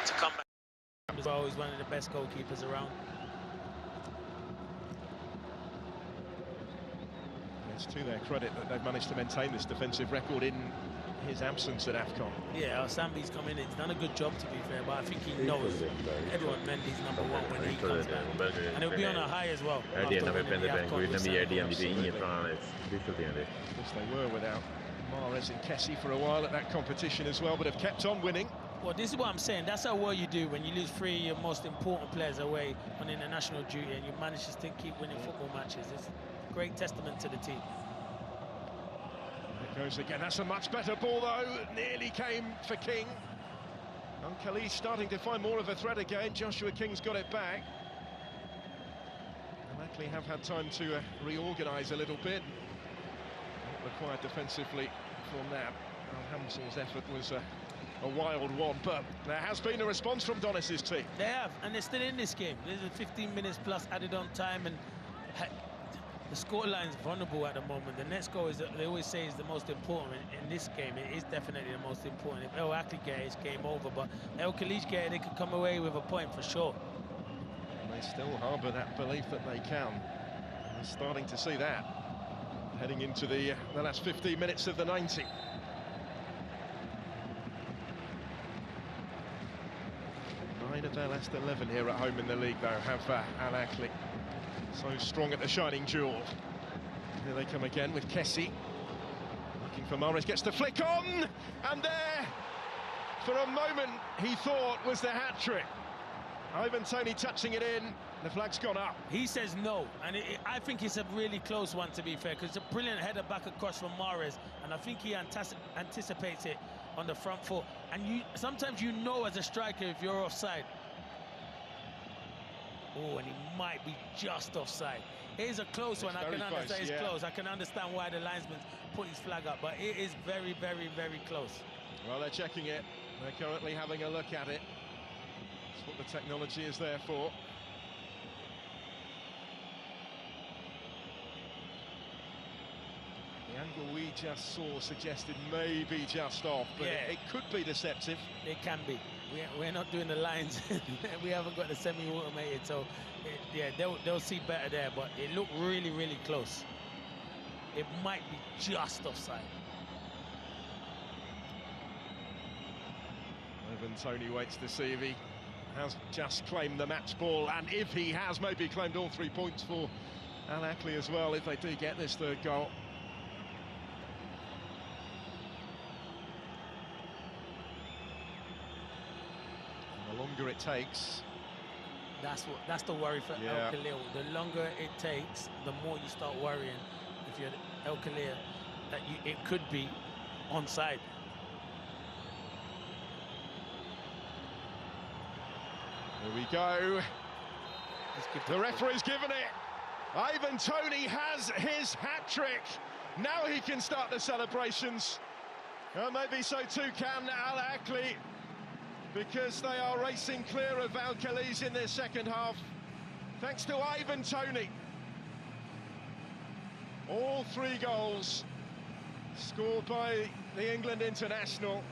to come back as well. He's one of the best goalkeepers around. It's to their credit that they've managed to maintain this defensive record in his absence at AFCON. Yeah, Sambi's come in, he's done a good job to be fair, but I think he knows Edouard Mendy's number one when he comes back. And he'll be on a high as well. Yes, they were without Mahrez and Kessie for a while at that competition as well, but have kept on winning. Well, this is what I'm saying. That's how well you do when you lose three of your most important players away on international duty and you manage to keep winning football matches. It's a great testament to the team. It goes again. That's a much better ball, though. Nearly came for King. And Khalid's starting to find more of a threat again. Joshua King's got it back. And Ackley have had time to reorganise a little bit. Not required defensively from that. Al Hamsel's effort was a wild one, but there has been a response from Donis's team. They have, and they're still in this game. There's a 15 minutes plus added on time, and the scoreline's vulnerable at the moment. The next goal, they always say, is the most important. In this game, it is definitely the most important. If El Ackley get it, it's game over, but El Khalid get it, they could come away with a point for sure. And they still harbour that belief that they can. We're starting to see that, heading into the last 15 minutes of the 90. Nine of their last 11 here at home in the league, though, have Al Ackley. So strong at the shining jewel. Here they come again with Kessie. Looking for Mahrez, gets the flick on! And there, for a moment, he thought was the hat-trick. Ivan Toney touching it in, the flag's gone up. He says no, and I think it's a really close one, to be fair, because it's a brilliant header back across from Mahrez, and I think he anticipates it on the front foot. And sometimes you know as a striker if you're offside. Oh, and he might be just offside. It is a close one. I can understand it's close. I can understand why the linesman's put his flag up, but it is very, very, very close. Well, they're checking it. They're currently having a look at it. That's what the technology is there for. The angle we just saw suggested maybe just off, but yeah, it could be deceptive. It can be. We're not doing the lines. We haven't got the semi-automated, so yeah, they'll see better there, but it looked really, really close. It might be just offside. Ivan Toney waits to see if he has just claimed the match ball, and if he has, maybe claimed all 3 points for Al Ackley as well, if they do get this third goal. And the longer it takes, that's the worry for El Khalil. The longer it takes, the more you start worrying, if you're El Khalil, that it could be onside. Here we go. The referee's given it. Ivan Toney has his hat-trick. Now he can start the celebrations. Well, maybe so too can Al Ackley, because they are racing clear of Al Khalid in their second half, thanks to Ivan Toney. All 3 goals scored by the England international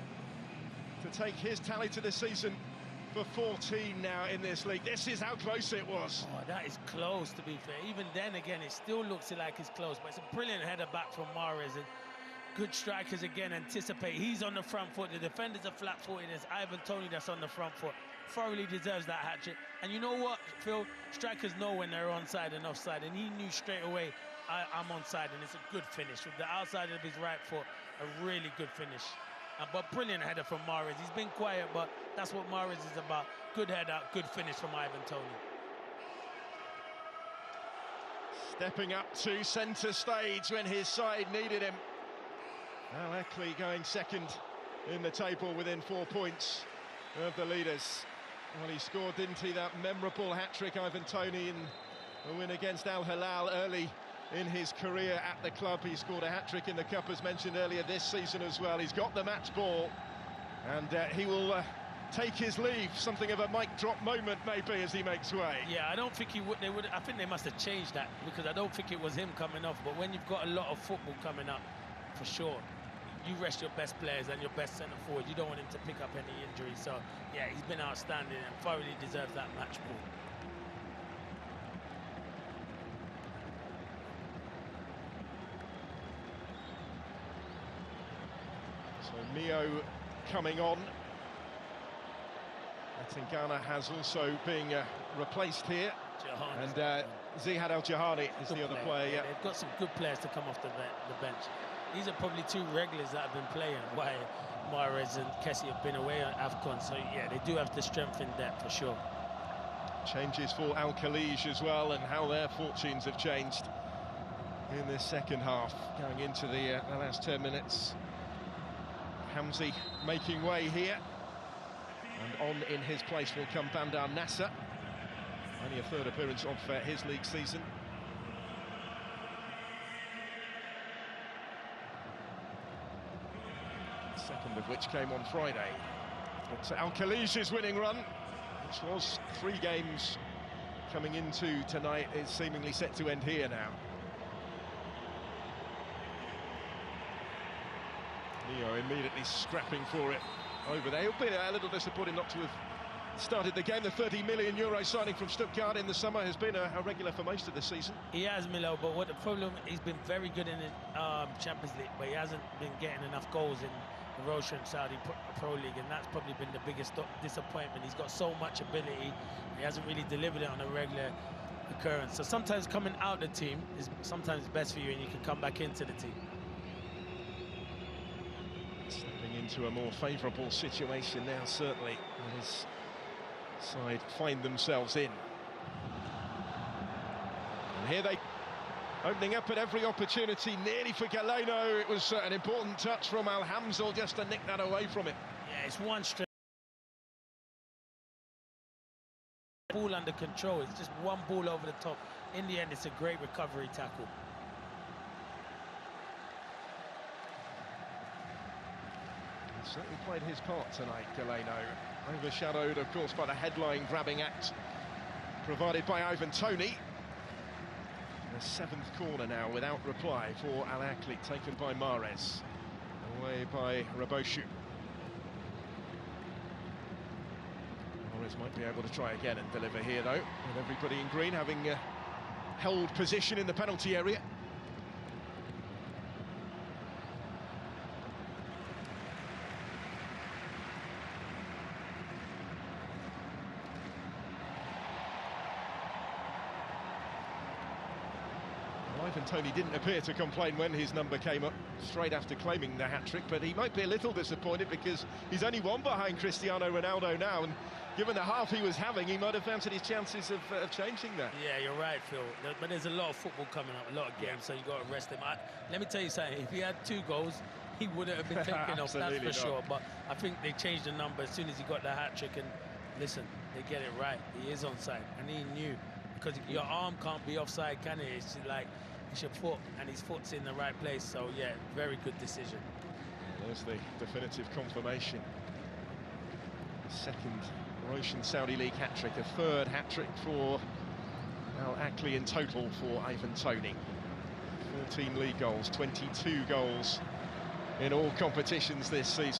to take his tally to the season for 14 now in this league. This is how close it was. Oh, that is close, to be fair. Even then, again, it still looks like it's close, but it's a brilliant header back from Mahrez. And good strikers again anticipate. He's on the front foot. The defenders are flat-footed. It's Ivan Toney that's on the front foot. Thoroughly deserves that hat-trick. And you know what, Phil? Strikers know when they're onside and offside, and he knew straight away, I'm onside, and it's a good finish. With the outside of his right foot, a really good finish. But brilliant header from Mahrez. He's been quiet, but that's what Mahrez is about. Good header, good finish from Ivan Toney. Stepping up to centre stage when his side needed him. Al Ackley going second in the table within 4 points of the leaders. Well, he scored, didn't he, that memorable hat-trick, Ivan Toney, in the win against Al Hilal early in his career at the club. He scored a hat-trick in the Cup, as mentioned earlier, this season as well. He's got the match ball, and he will take his leave. Something of a mic drop moment, maybe, as he makes way. Yeah, I don't think he would. I think they must have changed that, because I don't think it was him coming off. But when you've got a lot of football coming up, for sure, you rest your best players and your best centre forward. You don't want him to pick up any injuries. So yeah, he's been outstanding and thoroughly deserves that match ball. So Mio coming on. Tingana has also been replaced here. Jahani's and Zihad El Jahani is the other player. Yeah. They've got some good players to come off the bench. These are probably two regulars that have been playing while Mahrez and Kessie have been away on AFCON. So yeah, they do have the strength in depth for sure. Changes for Al Khalij as well, and how their fortunes have changed in this second half. Going into the last 10 minutes. Hamzi making way here. And on in his place will come Bandar Nasser. Only a third appearance of his league season. Second of which came on Friday. But Al Khalij's winning run, which was 3 games coming into tonight, is seemingly set to end here now. Neo immediately scrapping for it over there. He'll be a little disappointed not to have started the game. The €30 million signing from Stuttgart in the summer has been a regular for most of the season. He has, Milo, but what the problem, he's been very good in the Champions League, but he hasn't been getting enough goals in the Russian Saudi Pro League, and that's probably been the biggest disappointment. He's got so much ability, he hasn't really delivered it on a regular occurrence. So sometimes coming out the team is sometimes best for you, and you can come back into the team. Stepping into a more favourable situation now, certainly, and his side find themselves in. And here they opening up at every opportunity, nearly for Galeno. It was an important touch from Al Hamzal just to nick that away from him. Yeah, it's one straight ball under control. It's just one ball over the top. In the end, it's a great recovery tackle. He's certainly played his part tonight, Galeno. Overshadowed, of course, by the headline-grabbing act provided by Ivan Toney. The 7th corner now without reply for Al Ahly, taken by Mahrez. Away by Raboshu. Mahrez might be able to try again and deliver here, though, with everybody in green having held position in the penalty area. Ivan Toney didn't appear to complain when his number came up straight after claiming the hat-trick, but he might be a little disappointed because he's only one behind Cristiano Ronaldo now, and given the half he was having, he might have fancied his chances of changing that. Yeah, you're right, Phil. But there's a lot of football coming up, a lot of games, so you got to rest him. Let me tell you something, if he had 2 goals, he wouldn't have been taken off, that's for sure. But I think they changed the number as soon as he got the hat-trick, and listen, they get it right. He is onside, and he knew, because your arm can't be offside, can it? It's like, it's your foot, and his foot's in the right place, so yeah, very good decision. There's the definitive confirmation. Second Russian Saudi League hat-trick, a 3rd hat-trick for Al Ahly in total for Ivan Toney. 14 league goals, 22 goals in all competitions this season.